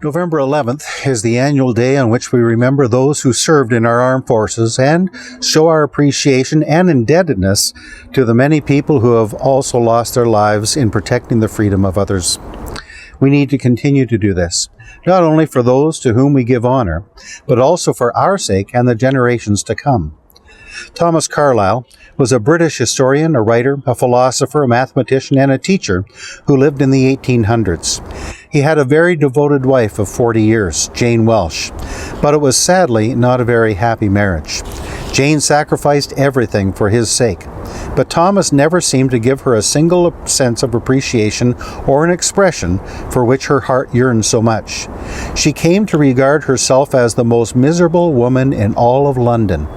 November 11th is the annual day on which we remember those who served in our armed forces and show our appreciation and indebtedness to the many people who have also lost their lives in protecting the freedom of others. We need to continue to do this, not only for those to whom we give honor, but also for our sake and the generations to come. Thomas Carlyle was a British historian, a writer, a philosopher, a mathematician, and a teacher who lived in the 1800s. He had a very devoted wife of 40 years, Jane Welsh, but it was sadly not a very happy marriage. Jane sacrificed everything for his sake, but Thomas never seemed to give her a single sense of appreciation or an expression for which her heart yearned so much. She came to regard herself as the most miserable woman in all of London,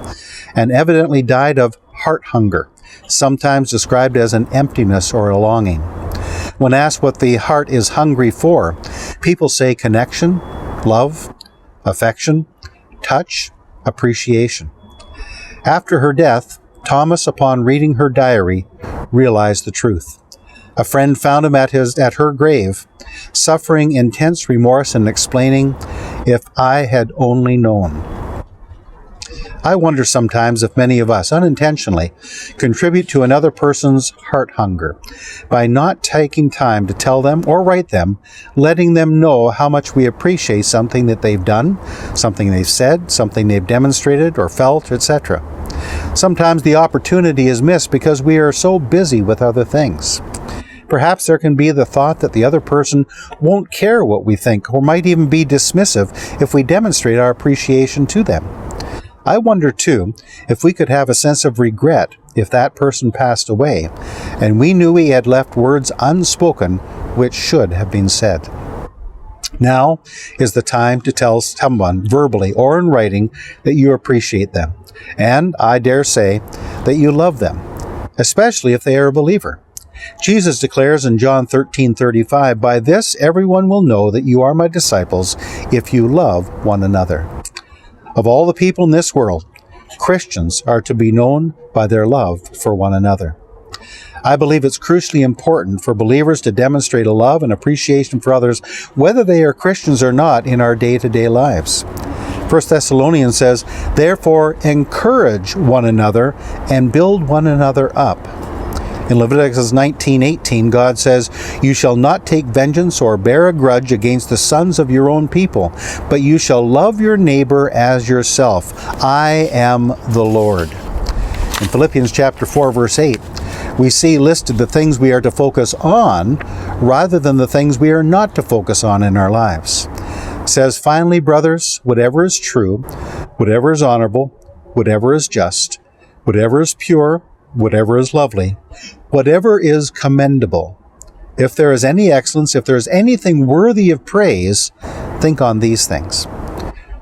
and evidently died of heart hunger, sometimes described as an emptiness or a longing. When asked what the heart is hungry for, people say connection, love, affection, touch, appreciation. After her death, Thomas, upon reading her diary, realized the truth. A friend found him at her grave, suffering intense remorse and explaining, "If I had only known." I wonder sometimes if many of us, unintentionally, contribute to another person's heart hunger by not taking time to tell them or write them, letting them know how much we appreciate something that they've done, something they've said, something they've demonstrated or felt, etc. Sometimes the opportunity is missed because we are so busy with other things. Perhaps there can be the thought that the other person won't care what we think or might even be dismissive if we demonstrate our appreciation to them. I wonder, too, if we could have a sense of regret if that person passed away, and we knew he had left words unspoken which should have been said. Now is the time to tell someone, verbally or in writing, that you appreciate them, and, I dare say, that you love them, especially if they are a believer. Jesus declares in John 13:35, "By this everyone will know that you are my disciples, if you love one another." Of all the people in this world, Christians are to be known by their love for one another. I believe it's crucially important for believers to demonstrate a love and appreciation for others, whether they are Christians or not, in our day-to-day lives. 1 Thessalonians says, "Therefore encourage one another and build one another up." In Leviticus 19:18, God says, "You shall not take vengeance or bear a grudge against the sons of your own people, but you shall love your neighbor as yourself. I am the Lord." In Philippians chapter 4, verse 8, we see listed the things we are to focus on rather than the things we are not to focus on in our lives. It says, "Finally, brothers, whatever is true, whatever is honorable, whatever is just, whatever is pure, whatever is lovely, whatever is commendable, if there is any excellence, if there is anything worthy of praise, think on these things."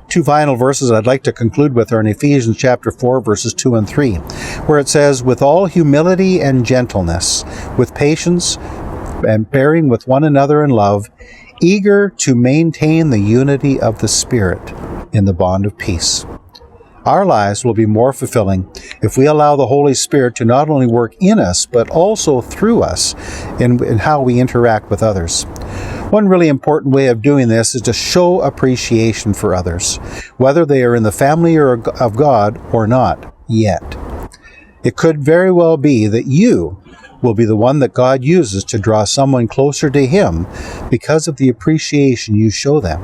Two final verses I'd like to conclude with are in Ephesians chapter 4, verses 2 and 3, where it says, "With all humility and gentleness, with patience, and bearing with one another in love, eager to maintain the unity of the Spirit in the bond of peace." Our lives will be more fulfilling if we allow the Holy Spirit to not only work in us, but also through us in how we interact with others. One really important way of doing this is to show appreciation for others, whether they are in the family of God or not yet. It could very well be that you will be the one that God uses to draw someone closer to Him because of the appreciation you show them.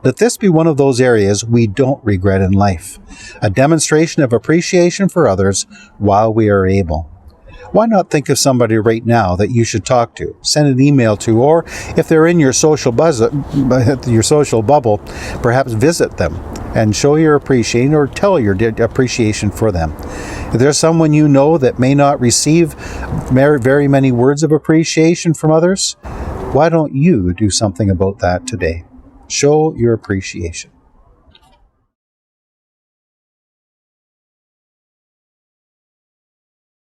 Let this be one of those areas we don't regret in life, a demonstration of appreciation for others while we are able. Why not think of somebody right now that you should talk to, send an email to, or if they're in your social bubble, perhaps visit them and show your appreciation or tell your appreciation for them. If there's someone you know that may not receive very many words of appreciation from others, why don't you do something about that today? Show your appreciation.